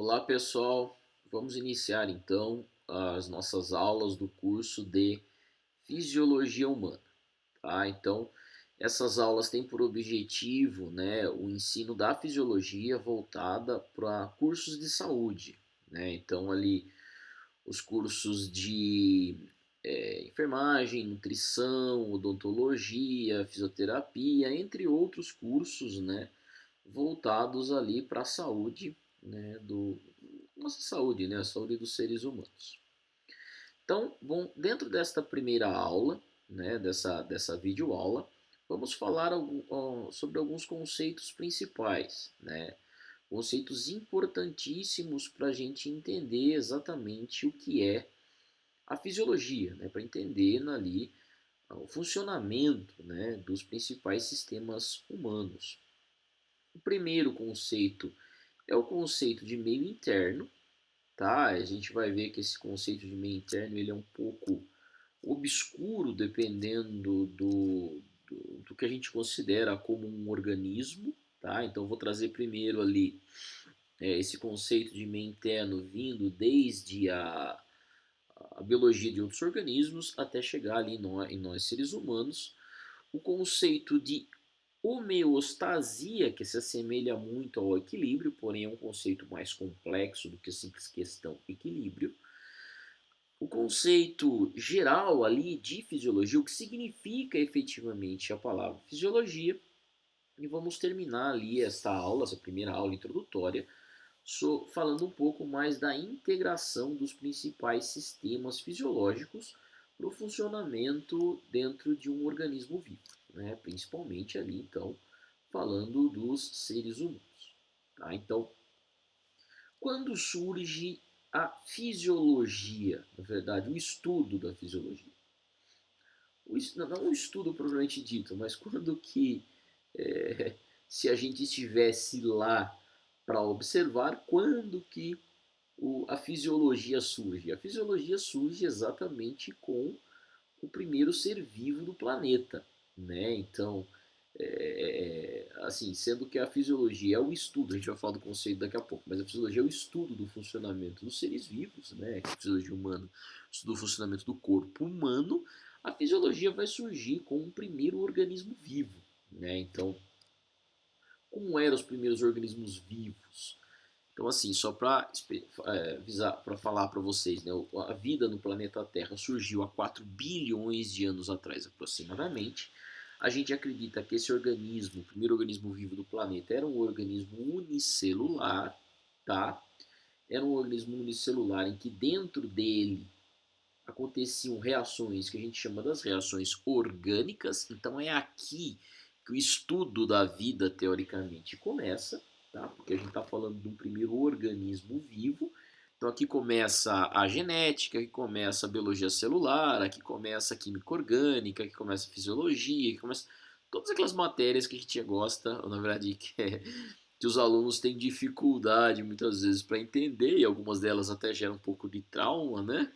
Olá pessoal, vamos iniciar então as nossas aulas do curso de Fisiologia Humana, tá? Então, essas aulas têm por objetivo, né, o ensino da fisiologia voltada para cursos de saúde, né? Então, ali os cursos de enfermagem, nutrição, odontologia, fisioterapia, entre outros cursos, né, voltados ali para a saúde, né, nossa saúde, né, a saúde dos seres humanos. Então, bom, dentro desta primeira aula, né, dessa videoaula, vamos falar sobre alguns conceitos principais, né, conceitos importantíssimos para a gente entender exatamente o que é a fisiologia, né, para entender ali o funcionamento, né, dos principais sistemas humanos. O primeiro conceito é o conceito de meio interno, tá? A gente vai ver que esse conceito de meio interno ele é um pouco obscuro dependendo do que a gente considera como um organismo, tá? Então vou trazer primeiro ali esse conceito de meio interno vindo desde a biologia de outros organismos até chegar ali em nós seres humanos. O conceito de homeostasia, que se assemelha muito ao equilíbrio, porém é um conceito mais complexo do que a simples questão equilíbrio. O conceito geral ali de fisiologia, o que significa efetivamente a palavra fisiologia, e vamos terminar ali esta aula, essa primeira aula introdutória, falando um pouco mais da integração dos principais sistemas fisiológicos para o funcionamento dentro de um organismo vivo, né? Principalmente ali, então, falando dos seres humanos. Tá? Então, quando surge a fisiologia, na verdade, o estudo da fisiologia? Não o estudo propriamente dito, mas quando que, é, se a gente estivesse lá para observar, quando que a fisiologia surge? A fisiologia surge exatamente com o primeiro ser vivo do planeta, né? Então, assim, sendo que a fisiologia é o estudo, a gente vai falar do conceito daqui a pouco, mas a fisiologia é o estudo do funcionamento dos seres vivos, né? A fisiologia humana, estudo do funcionamento do corpo humano, a fisiologia vai surgir com um primeiro organismo vivo, né? Então, como eram os primeiros organismos vivos? Então, assim, só para para falar para vocês, né, a vida no planeta Terra surgiu há 4 bilhões de anos atrás, aproximadamente. A gente acredita que esse organismo, o primeiro organismo vivo do planeta, era um organismo unicelular, tá? Era um organismo unicelular em que dentro dele aconteciam reações que a gente chama das reações orgânicas. Então é aqui que o estudo da vida teoricamente começa, tá? Porque a gente está falando de um primeiro organismo vivo. Então aqui começa a genética, aqui começa a biologia celular, aqui começa a química orgânica, aqui começa a fisiologia, aqui começa todas aquelas matérias que a gente gosta, ou na verdade que os alunos têm dificuldade muitas vezes para entender, e algumas delas até geram um pouco de trauma, né?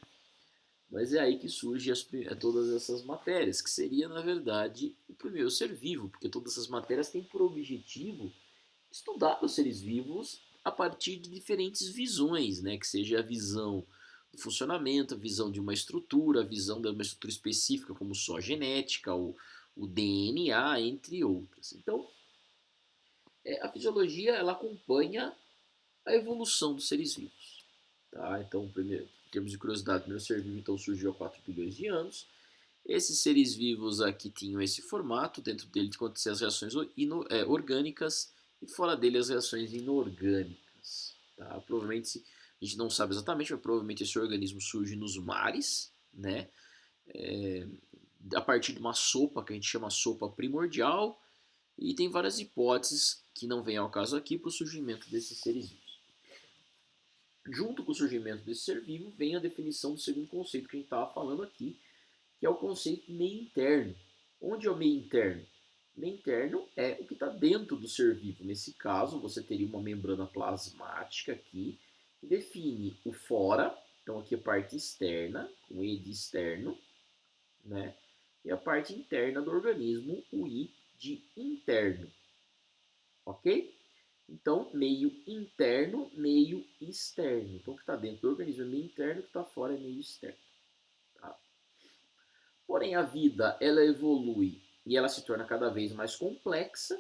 Mas é aí que surgem todas essas matérias, que seria, na verdade, o primeiro ser vivo, porque todas essas matérias têm por objetivo estudar os seres vivos a partir de diferentes visões, né? Que seja a visão do funcionamento, a visão de uma estrutura, a visão de uma estrutura específica, como só a genética, o DNA, entre outras. Então, a fisiologia ela acompanha a evolução dos seres vivos. Tá? Então, primeiro, em termos de curiosidade, o primeiro ser vivo então, surgiu há 4 bilhões de anos. Esses seres vivos aqui tinham esse formato, dentro dele aconteciam as reações orgânicas e fora dele as reações inorgânicas. Tá? Provavelmente, a gente não sabe exatamente, mas provavelmente esse organismo surge nos mares, né? A partir de uma sopa que a gente chama sopa primordial, e tem várias hipóteses que não vêm ao caso aqui para o surgimento desses seres vivos. Junto com o surgimento desse ser vivo vem a definição do segundo conceito que a gente estava falando aqui, que é o conceito meio interno. Onde é o meio interno? O meio interno é o que está dentro do ser vivo. Nesse caso, você teria uma membrana plasmática aqui, que define o fora, então aqui a parte externa, o E de externo, né? E a parte interna do organismo, o I de interno. Ok? Então, meio interno, meio externo. Então, o que está dentro do organismo é meio interno, o que está fora é meio externo. Tá? Porém, a vida ela evolui e ela se torna cada vez mais complexa.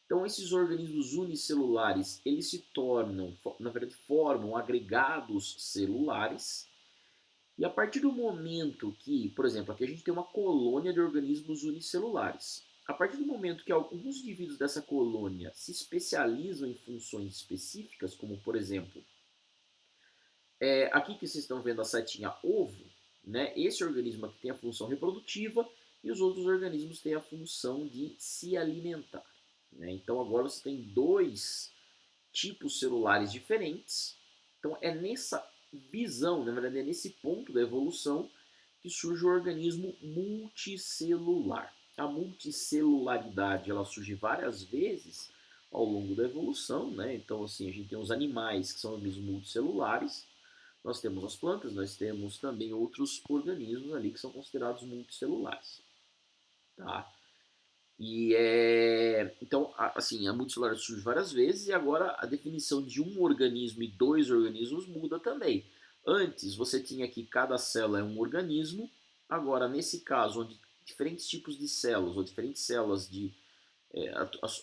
Então, esses organismos unicelulares, eles se tornam, na verdade, formam agregados celulares. E a partir do momento que, por exemplo, aqui a gente tem uma colônia de organismos unicelulares. A partir do momento que alguns indivíduos dessa colônia se especializam em funções específicas, como por exemplo, aqui que vocês estão vendo a setinha ovo, né? Esse organismo aqui tem a função reprodutiva e os outros organismos têm a função de se alimentar. Né? Então agora você tem dois tipos celulares diferentes. Então é nessa visão, na verdade é nesse ponto da evolução que surge o organismo multicelular. A multicelularidade ela surge várias vezes ao longo da evolução, né? Então assim a gente tem os animais que são organismos multicelulares, nós temos as plantas, nós temos também outros organismos ali que são considerados multicelulares, tá? Então, assim, a multicelular surge várias vezes e agora a definição de um organismo e dois organismos muda também. Antes você tinha que cada célula é um organismo, agora nesse caso, onde diferentes tipos de células ou diferentes células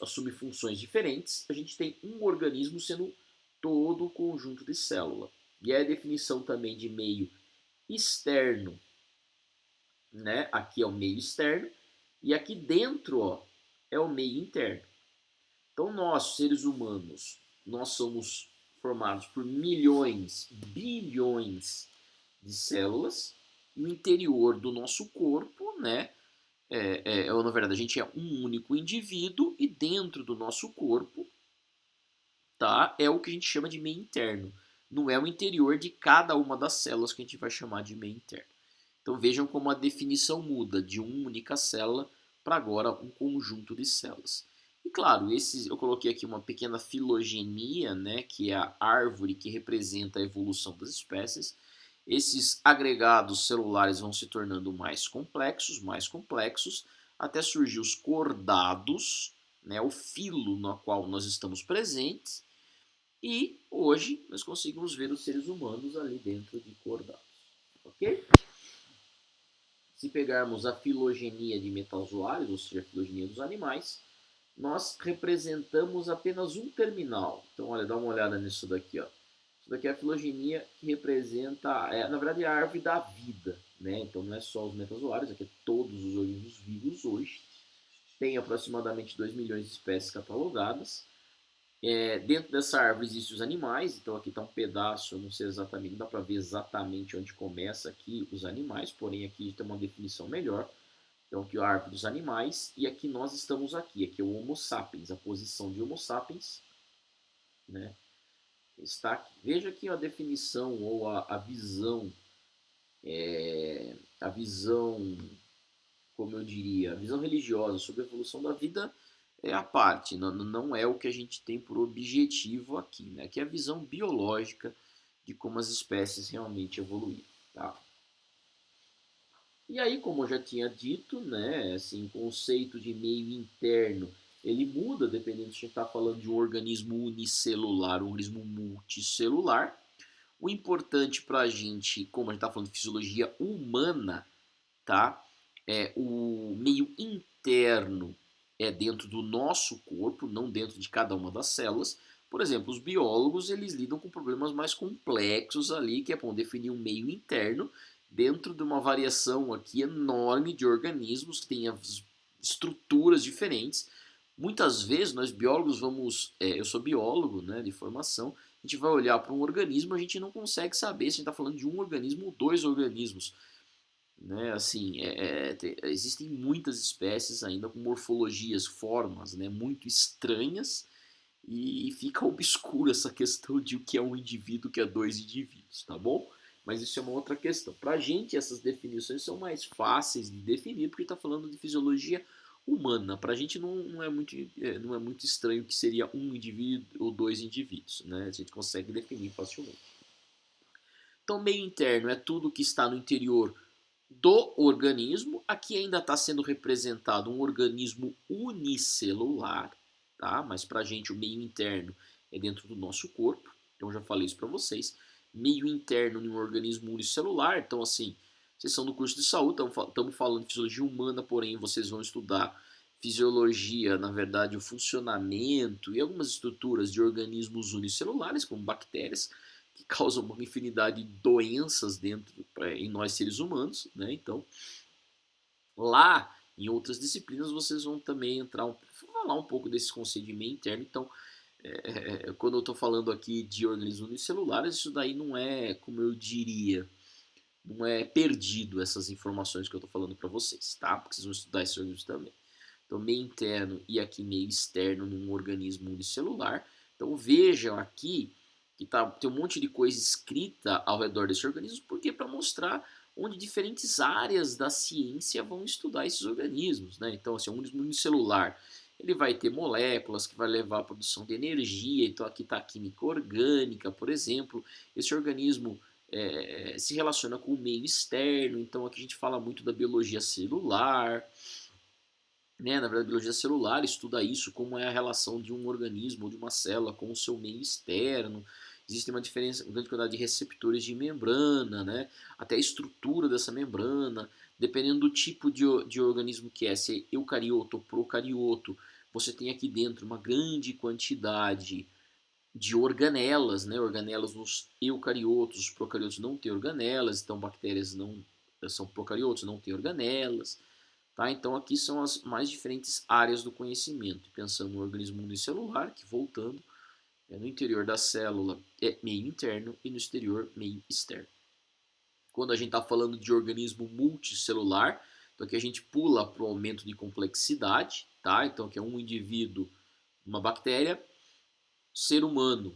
assumem funções diferentes, a gente tem um organismo sendo todo o conjunto de célula. E é a definição também de meio externo, né? Aqui é o meio externo e aqui dentro, ó, é o meio interno. Então nós, seres humanos, nós somos formados por milhões, bilhões de células. No interior do nosso corpo, né? Ou na verdade, a gente é um único indivíduo e dentro do nosso corpo, tá? É o que a gente chama de meio interno. Não é o interior de cada uma das células que a gente vai chamar de meio interno. Então vejam como a definição muda de uma única célula para agora um conjunto de células. E claro, eu coloquei aqui uma pequena filogenia, né, que é a árvore que representa a evolução das espécies. Esses agregados celulares vão se tornando mais complexos, até surgir os cordados, né, o filo no qual nós estamos presentes. E hoje nós conseguimos ver os seres humanos ali dentro de cordados. Ok? Se pegarmos a filogenia de metazoários, ou seja, a filogenia dos animais, nós representamos apenas um terminal. Então, olha, dá uma olhada nisso daqui, ó. Isso daqui é a filogenia que representa, na verdade, a árvore da vida, né? Então, não é só os metazoários, aqui é todos os organismos vivos hoje. Tem aproximadamente 2 milhões de espécies catalogadas. Dentro dessa árvore existem os animais, então aqui está um pedaço, eu não sei exatamente, não dá para ver exatamente onde começa aqui os animais, porém aqui tem uma definição melhor. Então aqui é a árvore dos animais e aqui nós estamos aqui é o Homo sapiens, a posição de Homo sapiens, né? Está aqui. Veja aqui a definição ou a visão, como eu diria, a visão religiosa sobre a evolução da vida é a parte, não é o que a gente tem por objetivo aqui, né? Aqui é a visão biológica de como as espécies realmente evoluíram, tá? E aí, como eu já tinha dito, né, assim, o conceito de meio interno, ele muda dependendo se a gente está falando de um organismo unicelular, um organismo multicelular. O importante para a gente, como a gente está falando de fisiologia humana, tá? O meio interno é dentro do nosso corpo, não dentro de cada uma das células. Por exemplo, os biólogos eles lidam com problemas mais complexos ali, que é bom definir um meio interno dentro de uma variação aqui enorme de organismos que têm estruturas diferentes. Muitas vezes nós biólogos vamos, eu sou biólogo, né, de formação, a gente vai olhar para um organismo, a gente não consegue saber se a gente está falando de um organismo ou dois organismos. Né, assim, existem muitas espécies ainda com morfologias, formas, né, muito estranhas e fica obscura essa questão de o que é um indivíduo, o que é dois indivíduos, tá bom? Mas isso é uma outra questão. Para a gente, essas definições são mais fáceis de definir porque está falando de fisiologia humana. Para a gente não é muito estranho que seria um indivíduo ou dois indivíduos, né? A gente consegue definir facilmente. Então, meio interno é tudo que está no interior do organismo. Aqui ainda está sendo representado um organismo unicelular, tá? Mas pra gente o meio interno é dentro do nosso corpo, então já falei isso para vocês. Meio interno em um organismo unicelular, então assim, vocês são do curso de saúde, estamos falando de fisiologia humana, porém vocês vão estudar fisiologia, na verdade, o funcionamento e algumas estruturas de organismos unicelulares, como bactérias, que causam uma infinidade de doenças dentro em nós seres humanos, né? Então, lá em outras disciplinas vocês vão também falar um pouco desse conceito de meio interno. Então, quando eu estou falando aqui de organismos unicelulares, isso daí não é, como eu diria, não é perdido essas informações que eu estou falando para vocês, tá? Porque vocês vão estudar esses organismos também. Então, meio interno e aqui meio externo num organismo unicelular. Então, vejam aqui que tem um monte de coisa escrita ao redor desse organismo, porque para mostrar onde diferentes áreas da ciência vão estudar esses organismos, né? Então, assim, um organismo unicelular, ele vai ter moléculas que vai levar à produção de energia. Então, aqui está a química orgânica, por exemplo. Esse organismo se relaciona com o meio externo. Então, aqui a gente fala muito da biologia celular, né? Na verdade, a biologia celular estuda isso, como é a relação de um organismo ou de uma célula com o seu meio externo. Existe uma diferença, uma grande quantidade de receptores de membrana, né? Até a estrutura dessa membrana, dependendo do tipo de organismo que é, se é eucarioto ou procarioto, você tem aqui dentro uma grande quantidade de organelas, né? Organelas nos eucariotos, os procariotos não têm organelas, então bactérias não são procariotos, não têm organelas. Tá? Então aqui são as mais diferentes áreas do conhecimento. Pensando no organismo unicelular, que voltando, no interior da célula é meio interno e no exterior meio externo. Quando a gente está falando de organismo multicelular, então aqui a gente pula para o aumento de complexidade, tá? Então aqui é um indivíduo, uma bactéria, ser humano,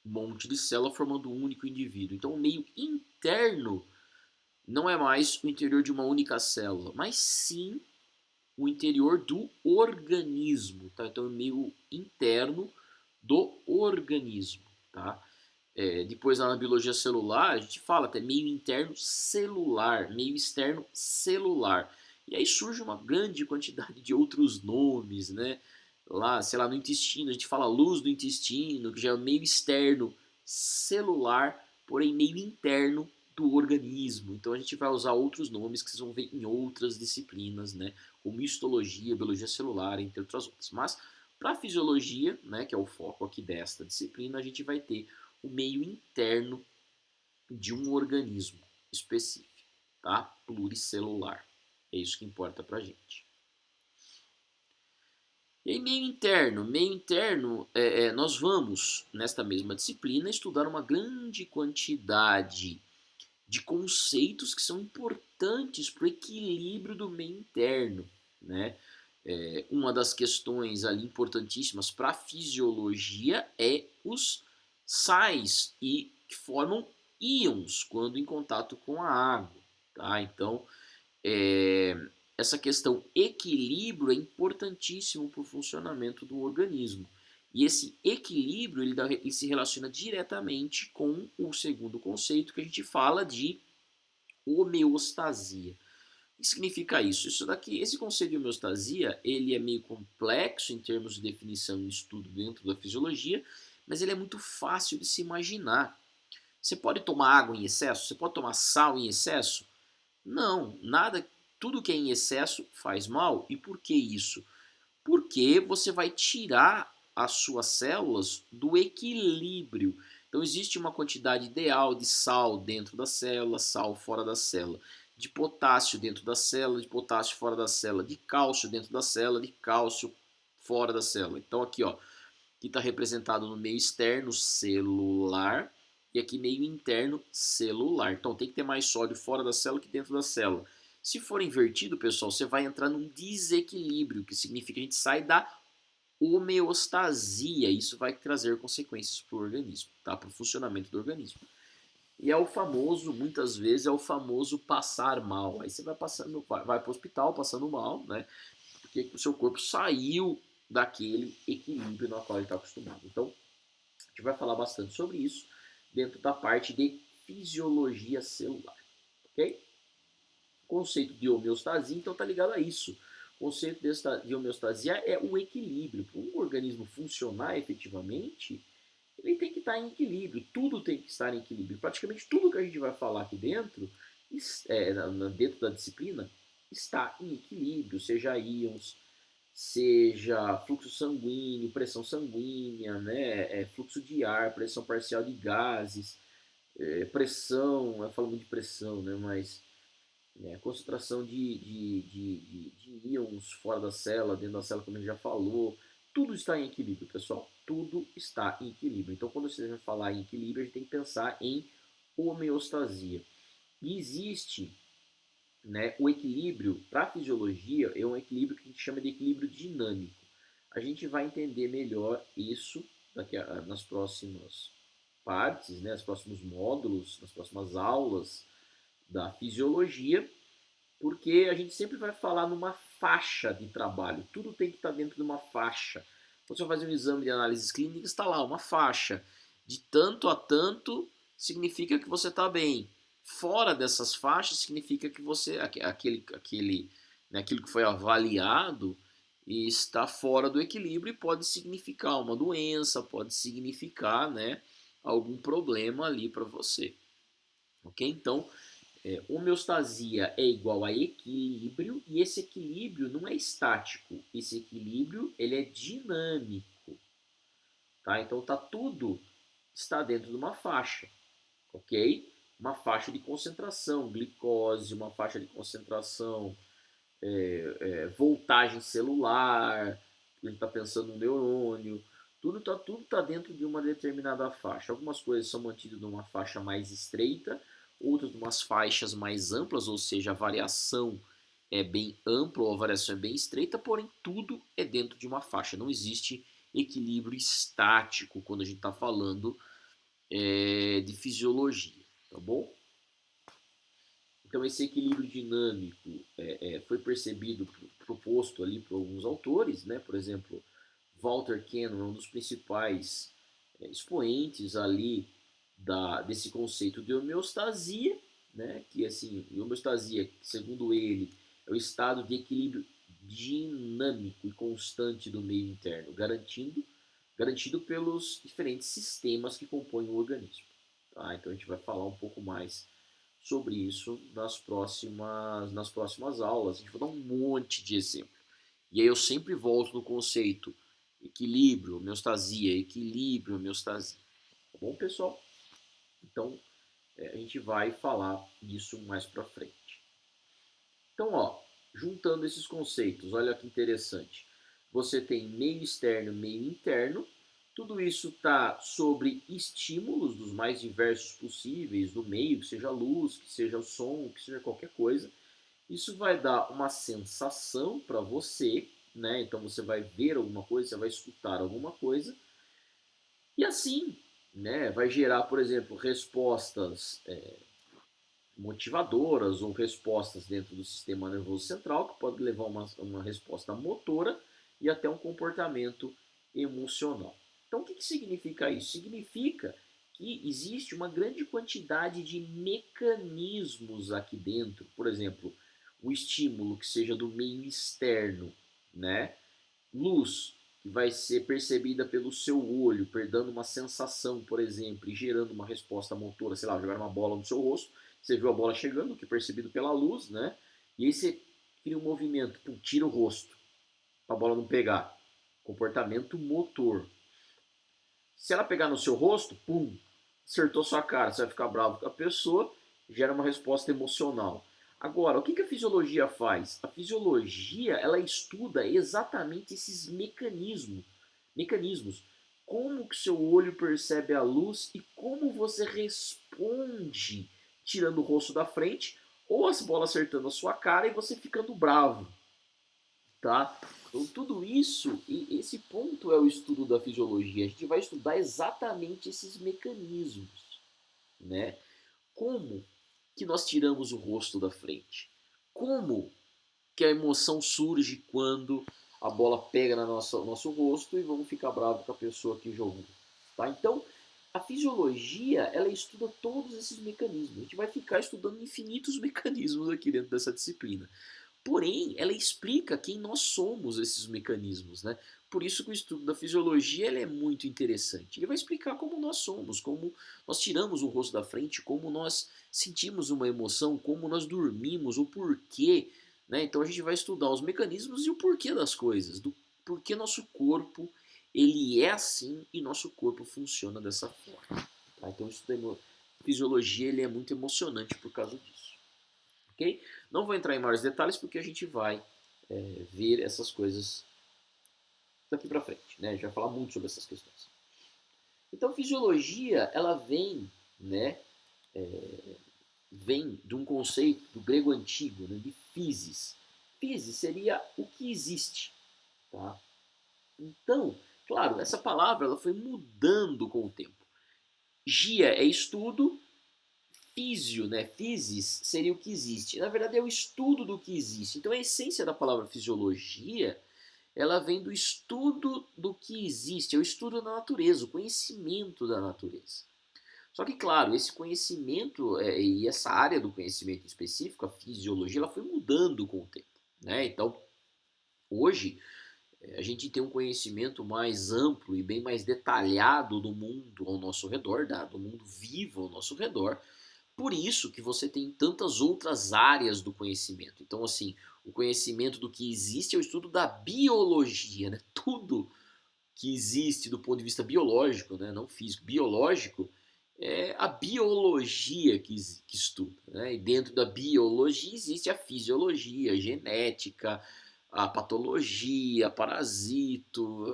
um monte de célula formando um único indivíduo. Então o meio interno não é mais o interior de uma única célula, mas sim o interior do organismo, tá? Então, é meio interno do organismo, tá? Depois, na biologia celular, a gente fala até meio interno celular, meio externo celular. E aí surge uma grande quantidade de outros nomes, né? Lá, sei lá, no intestino, a gente fala luz do intestino, que já é meio externo celular, porém meio interno do organismo. Então a gente vai usar outros nomes que vocês vão ver em outras disciplinas, né? Como histologia, biologia celular, entre outras outras. Mas para a fisiologia, né, que é o foco aqui desta disciplina, a gente vai ter o meio interno de um organismo específico, tá? Pluricelular. É isso que importa para a gente. E aí, meio interno, nós vamos, nesta mesma disciplina, estudar uma grande quantidade de conceitos que são importantes para o equilíbrio do meio interno, né? Uma das questões ali importantíssimas para a fisiologia é os sais e que formam íons quando em contato com a água, tá? Então, é, essa questão equilíbrio é importantíssimo para o funcionamento do organismo. E esse equilíbrio ele se relaciona diretamente com o segundo conceito que a gente fala de homeostasia. O que significa isso? Isso daqui, esse conceito de homeostasia, ele é meio complexo em termos de definição e estudo dentro da fisiologia, mas ele é muito fácil de se imaginar. Você pode tomar água em excesso? Você pode tomar sal em excesso? Não, nada, tudo que é em excesso faz mal. E por que isso? Porque você vai tirar as suas células do equilíbrio. Então existe uma quantidade ideal de sal dentro da célula, sal fora da célula, de potássio dentro da célula, de potássio fora da célula, de cálcio dentro da célula, de cálcio fora da célula. Então aqui, ó, aqui está representado no meio externo celular e aqui meio interno celular. Então tem que ter mais sódio fora da célula que dentro da célula. Se for invertido, pessoal, você vai entrar num desequilíbrio, que significa que a gente sai da homeostasia. Isso vai trazer consequências para o organismo, tá? Para o funcionamento do organismo. E é o famoso, muitas vezes, é o famoso passar mal. Aí você vai passando, vai para o hospital passando mal, né? Porque o seu corpo saiu daquele equilíbrio no qual ele está acostumado. Então, a gente vai falar bastante sobre isso dentro da parte de fisiologia celular, ok? O conceito de homeostasia, então, está ligado a isso. O conceito de homeostasia é o equilíbrio. Para um organismo funcionar efetivamente, ele tem que estar em equilíbrio. Tudo tem que estar em equilíbrio. Praticamente tudo que a gente vai falar aqui dentro, dentro da disciplina, está em equilíbrio. Seja íons, seja fluxo sanguíneo, pressão sanguínea, né, fluxo de ar, pressão parcial de gases, pressão, falamos de pressão, né, mas concentração de íons fora da célula, dentro da célula, como a gente já falou, tudo está em equilíbrio, pessoal. Tudo está em equilíbrio. Então, quando você vai falar em equilíbrio, a gente tem que pensar em homeostasia. E existe, né, o equilíbrio, para a fisiologia, é um equilíbrio que a gente chama de equilíbrio dinâmico. A gente vai entender melhor isso nas próximas partes, né, nos próximos módulos, nas próximas aulas da fisiologia, porque a gente sempre vai falar numa faixa de trabalho. Tudo tem que estar dentro de uma faixa. Quando você vai fazer um exame de análises clínicas, está lá uma faixa. De tanto a tanto significa que você está bem. Fora dessas faixas significa que você aquilo que foi avaliado está fora do equilíbrio e pode significar uma doença, pode significar, né, algum problema ali para você. Ok? Então, homeostasia é igual a equilíbrio e esse equilíbrio não é estático, esse equilíbrio ele é dinâmico, tá? Então tudo está dentro de uma faixa, ok? Uma faixa de concentração, glicose, uma faixa de concentração, voltagem celular, a gente está pensando no neurônio, tudo tá dentro de uma determinada faixa. Algumas coisas são mantidas numa faixa mais estreita, outras em umas faixas mais amplas, ou seja, a variação é bem ampla ou a variação é bem estreita, porém tudo é dentro de uma faixa. Não existe equilíbrio estático quando a gente está falando de fisiologia, tá bom? Então esse equilíbrio dinâmico foi percebido, proposto ali por alguns autores, né? Por exemplo, Walter Cannon é um dos principais expoentes ali desse conceito de homeostasia, né? Que assim, homeostasia, segundo ele, é o estado de equilíbrio dinâmico e constante do meio interno, garantido pelos diferentes sistemas que compõem o organismo. Tá? Então a gente vai falar um pouco mais sobre isso nas próximas aulas. A gente vai dar um monte de exemplo. E aí eu sempre volto no conceito equilíbrio, homeostasia. Tá bom, pessoal? Então, a gente vai falar disso mais para frente. Então, ó, juntando esses conceitos, olha que interessante. Você tem meio externo, meio interno. Tudo isso está sobre estímulos dos mais diversos possíveis do meio, que seja a luz, que seja o som, que seja qualquer coisa. Isso vai dar uma sensação para você, né? Então você vai ver alguma coisa, você vai escutar alguma coisa. E assim, né, vai gerar, por exemplo, respostas motivadoras ou respostas dentro do sistema nervoso central, que pode levar uma resposta motora e até um comportamento emocional. Então, o que significa isso? Significa que existe uma grande quantidade de mecanismos aqui dentro. Por exemplo, o estímulo que seja do meio externo, né? Luz, que vai ser percebida pelo seu olho, dando uma sensação, por exemplo, e gerando uma resposta motora, sei lá, jogar uma bola no seu rosto, você viu a bola chegando, que é percebido pela luz, né? E aí você cria um movimento, tira o rosto, para a bola não pegar. Comportamento motor. Se ela pegar no seu rosto, pum, acertou sua cara, você vai ficar bravo com a pessoa, gera uma resposta emocional. Agora, o que a fisiologia faz? A fisiologia, ela estuda exatamente esses mecanismos. Como que seu olho percebe a luz e como você responde tirando o rosto da frente ou as bolas acertando a sua cara e você ficando bravo, tá? Então tudo isso, e esse ponto é o estudo da fisiologia. A gente vai estudar exatamente esses mecanismos, né? Como que nós tiramos o rosto da frente? Como que a emoção surge quando a bola pega no nosso rosto e vamos ficar bravos com a pessoa que jogou, tá? Então, a fisiologia, ela estuda todos esses mecanismos. A gente vai ficar estudando infinitos mecanismos aqui dentro dessa disciplina. Porém, ela explica quem nós somos, esses mecanismos, né? Por isso que o estudo da fisiologia ele é muito interessante. Ele vai explicar como nós somos, como nós tiramos o rosto da frente, como nós sentimos uma emoção, como nós dormimos, o porquê, né? Então a gente vai estudar os mecanismos e o porquê das coisas, do porquê nosso corpo ele é assim e nosso corpo funciona dessa forma. Tá? Então o estudo da fisiologia ele é muito emocionante por causa disso. Ok? Não vou entrar em maiores detalhes porque a gente vai ver essas coisas daqui para frente, né? A gente vai falar muito sobre essas questões. Então, fisiologia, ela vem, né, vem de um conceito do grego antigo, né, de physis. Physis seria o que existe, tá? Então, claro, essa palavra ela foi mudando com o tempo. Gia é estudo, físio, né? Physis seria o que existe. Na verdade, é o estudo do que existe. Então, a essência da palavra fisiologia ela vem do estudo do que existe, é o estudo da natureza, o conhecimento da natureza. Só que, claro, esse conhecimento e essa área do conhecimento específico, a fisiologia, ela foi mudando com o tempo. Né? Então, hoje, a gente tem um conhecimento mais amplo e bem mais detalhado do mundo ao nosso redor, do mundo vivo ao nosso redor, por isso que você tem tantas outras áreas do conhecimento. Então, assim, o conhecimento do que existe é o estudo da biologia, né? Tudo que existe do ponto de vista biológico, né? Não físico, biológico, é a biologia que estuda. Né? E dentro da biologia existe a fisiologia, a genética, a patologia, parasito,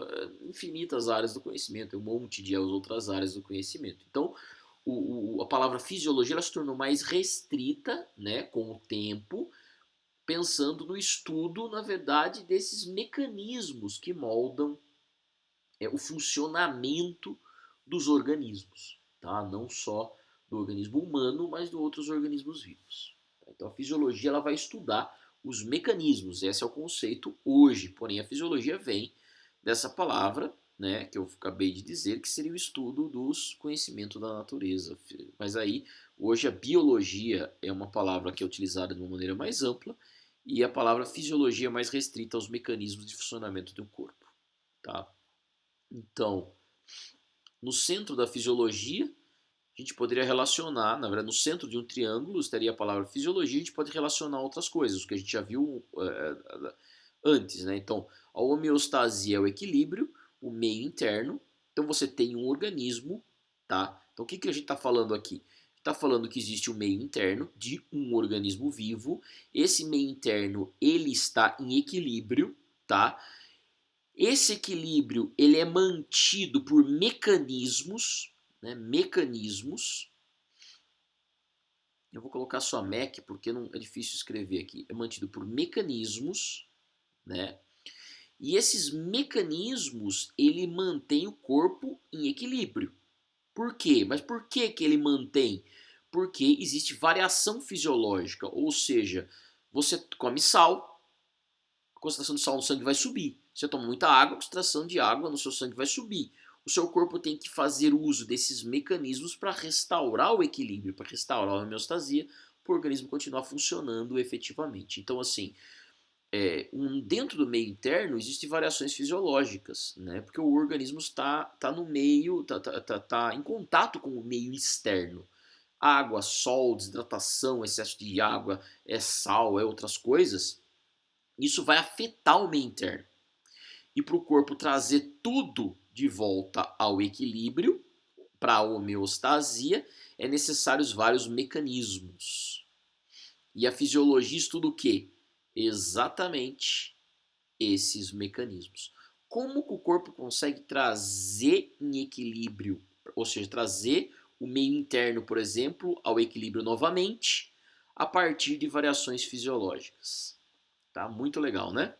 infinitas áreas do conhecimento, um monte de outras áreas do conhecimento. Então, a palavra fisiologia ela se tornou mais restrita, né, com o tempo, pensando no estudo, na verdade, desses mecanismos que moldam o funcionamento dos organismos, tá? Não só do organismo humano, mas de outros organismos vivos. Então a fisiologia ela vai estudar os mecanismos, esse é o conceito hoje, porém a fisiologia vem dessa palavra, né, que eu acabei de dizer, que seria o estudo dos conhecimentos da natureza. Mas aí, hoje a biologia é uma palavra que é utilizada de uma maneira mais ampla e a palavra fisiologia é mais restrita aos mecanismos de funcionamento do corpo, tá? Então, no centro da fisiologia, a gente poderia relacionar, na verdade, no centro de um triângulo estaria a palavra fisiologia, a gente pode relacionar outras coisas, que a gente já viu antes, né? Então, a homeostasia é o equilíbrio, o meio interno. Então, você tem um organismo, tá? Então, o que a gente está falando aqui? Está falando que existe um meio interno de um organismo vivo. Esse meio interno, ele está em equilíbrio, tá? Esse equilíbrio ele é mantido por mecanismos, né, mecanismos. Eu vou colocar só MEC porque não é difícil escrever aqui. É mantido por mecanismos, né? E esses mecanismos ele mantém o corpo em equilíbrio. Por quê? Mas por que ele mantém? Porque existe variação fisiológica, ou seja, você come sal, a concentração de sal no sangue vai subir. Você toma muita água, a concentração de água no seu sangue vai subir. O seu corpo tem que fazer uso desses mecanismos para restaurar o equilíbrio, para restaurar a homeostasia, para o organismo continuar funcionando efetivamente. Então, assim, dentro do meio interno existem variações fisiológicas, né? Porque o organismo está no meio, está em contato com o meio externo. Água, sol, desidratação, excesso de água, sal, outras coisas. Isso vai afetar o meio interno. E para o corpo trazer tudo de volta ao equilíbrio, para a homeostasia, é necessários vários mecanismos. E a fisiologia estuda o quê? Exatamente esses mecanismos. Como que o corpo consegue trazer em equilíbrio, ou seja, trazer o meio interno, por exemplo, ao equilíbrio novamente, a partir de variações fisiológicas. Tá? Muito legal, né?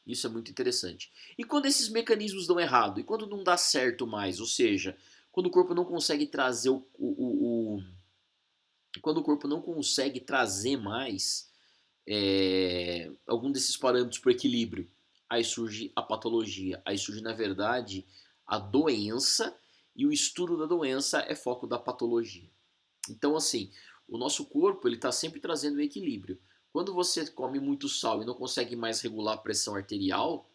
Isso é muito interessante. E quando esses mecanismos dão errado? E quando não dá certo mais? Ou seja, quando o corpo não consegue trazer quando o corpo não consegue trazer mais algum desses parâmetros para o equilíbrio, aí surge a patologia. Aí surge, na verdade, a doença e o estudo da doença é foco da patologia. Então, assim, o nosso corpo ele está sempre trazendo o equilíbrio. Quando você come muito sal e não consegue mais regular a pressão arterial,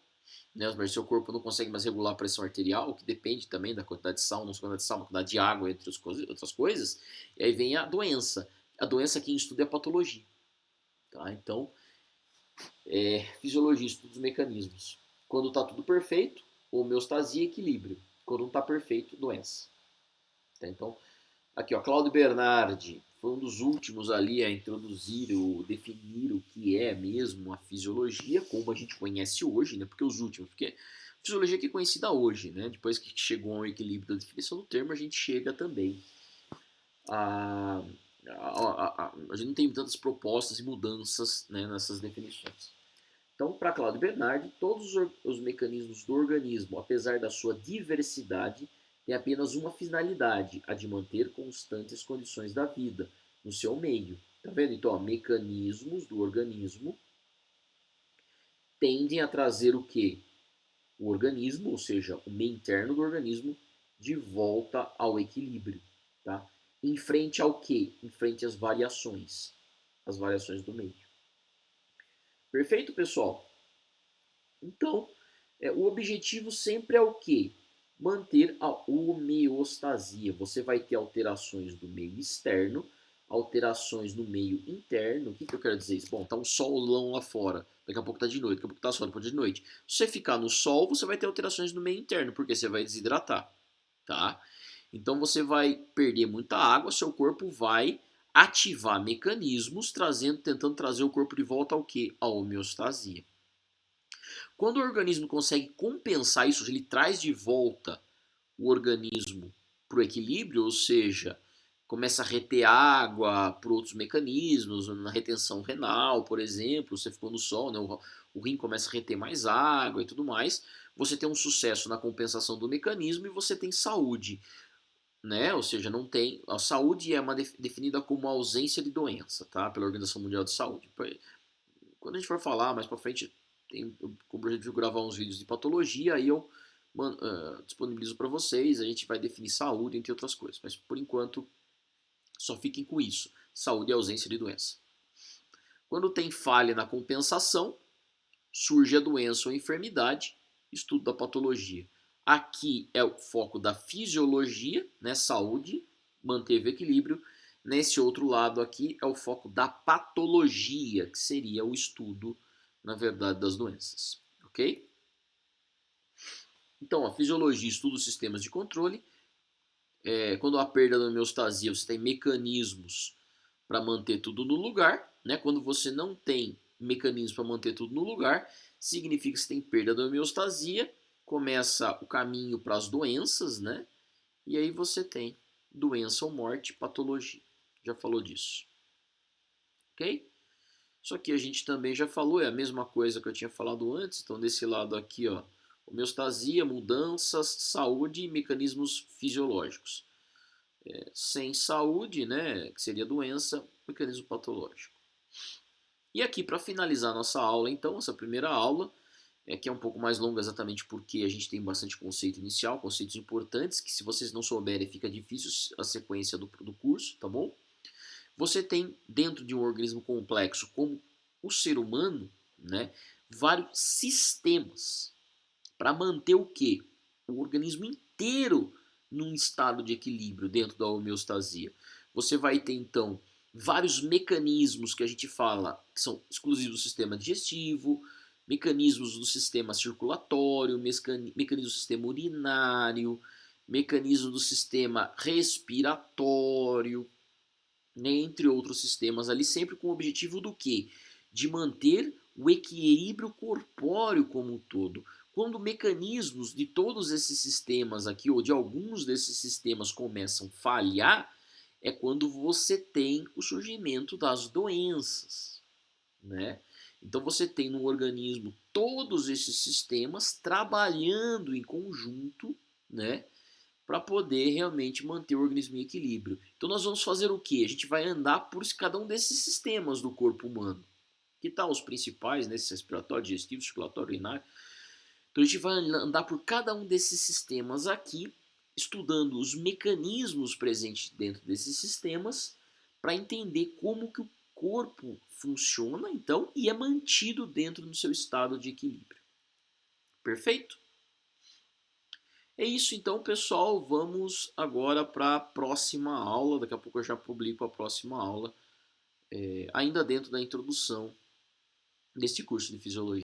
né, mas seu corpo não consegue mais regular a pressão arterial, que depende também da quantidade de sal, não só quantidade de sal, mas quantidade de água, entre outras coisas, e aí vem a doença. A doença aqui em estudo é a patologia. Tá? Então, fisiologia, estudo dos mecanismos. Quando está tudo perfeito, homeostasia e equilíbrio. Quando não está perfeito, doença. Tá? Então, aqui, ó, Claudio Bernardi foi um dos últimos ali a introduzir ou definir o que é mesmo a fisiologia, como a gente conhece hoje, né? Porque os últimos, porque a fisiologia que é conhecida hoje, né? Depois que chegou ao equilíbrio da definição do termo, a gente chega também a a gente não tem tantas propostas e mudanças, né, nessas definições. Então, para Claudio Bernardi, todos os mecanismos do organismo, apesar da sua diversidade, têm apenas uma finalidade, a de manter constantes as condições da vida no seu meio. Tá vendo? Então, ó, mecanismos do organismo tendem a trazer o quê? O organismo, ou seja, o meio interno do organismo, de volta ao equilíbrio. Tá? Em frente ao quê? Em frente às variações do meio. Perfeito, pessoal? Então, o objetivo sempre é o quê? Manter a homeostasia. Você vai ter alterações do meio externo, alterações no meio interno. O que eu quero dizer isso? Bom, tá um solão lá fora, daqui a pouco tá de noite, daqui a pouco tá sol, depois de noite. Se você ficar no sol, você vai ter alterações no meio interno, porque você vai desidratar, tá? Então você vai perder muita água, seu corpo vai ativar mecanismos tentando trazer o corpo de volta ao quê? A homeostasia. Quando o organismo consegue compensar isso, ele traz de volta o organismo para o equilíbrio, ou seja, começa a reter água por outros mecanismos, na retenção renal, por exemplo, você ficou no sol, né, o rim começa a reter mais água e tudo mais, você tem um sucesso na compensação do mecanismo e você tem saúde. Né? Ou seja, não tem. A saúde é definida como ausência de doença, tá? Pela Organização Mundial de Saúde. Quando a gente for falar mais para frente, como a gente viu gravar uns vídeos de patologia, aí eu disponibilizo para vocês, a gente vai definir saúde, entre outras coisas. Mas por enquanto, só fiquem com isso. Saúde é ausência de doença. Quando tem falha na compensação, surge a doença ou enfermidade, estudo da patologia. Aqui é o foco da fisiologia, né, saúde, manteve o equilíbrio. Nesse outro lado aqui é o foco da patologia, que seria o estudo, na verdade, das doenças. Ok? Então, a fisiologia estuda os sistemas de controle. Quando há perda da homeostasia, você tem mecanismos para manter tudo no lugar. Né? Quando você não tem mecanismos para manter tudo no lugar, significa que você tem perda da homeostasia, começa o caminho para as doenças, né? E aí você tem doença ou morte, patologia. Já falou disso. Ok? Isso aqui a gente também já falou, é a mesma coisa que eu tinha falado antes. Então, desse lado aqui, ó, homeostasia, mudanças, saúde e mecanismos fisiológicos. Sem saúde, né, que seria doença, mecanismo patológico. E aqui, para finalizar nossa aula, então, essa primeira aula, que é um pouco mais longa exatamente porque a gente tem bastante conceito inicial, conceitos importantes, que se vocês não souberem fica difícil a sequência do curso, tá bom? Você tem dentro de um organismo complexo como o ser humano, né, vários sistemas para manter o quê? O organismo inteiro num estado de equilíbrio dentro da homeostasia. Você vai ter então vários mecanismos que a gente fala que são exclusivos do sistema digestivo, mecanismos do sistema circulatório, mecanismos do sistema urinário, mecanismos do sistema respiratório, entre outros sistemas ali, sempre com o objetivo do quê? De manter o equilíbrio corpóreo como um todo. Quando mecanismos de todos esses sistemas aqui, ou de alguns desses sistemas começam a falhar, é quando você tem o surgimento das doenças, né? Então você tem no organismo todos esses sistemas trabalhando em conjunto, né? Para poder realmente manter o organismo em equilíbrio. Então nós vamos fazer o quê? A gente vai andar por cada um desses sistemas do corpo humano. Que tal os principais, né? Respiratório, digestivo, circulatório, urinário. Então a gente vai andar por cada um desses sistemas aqui, estudando os mecanismos presentes dentro desses sistemas, para entender corpo funciona, então, e é mantido dentro do seu estado de equilíbrio. Perfeito? É isso então, pessoal. Vamos agora para a próxima aula. Daqui a pouco eu já publico a próxima aula, ainda dentro da introdução deste curso de Fisiologia.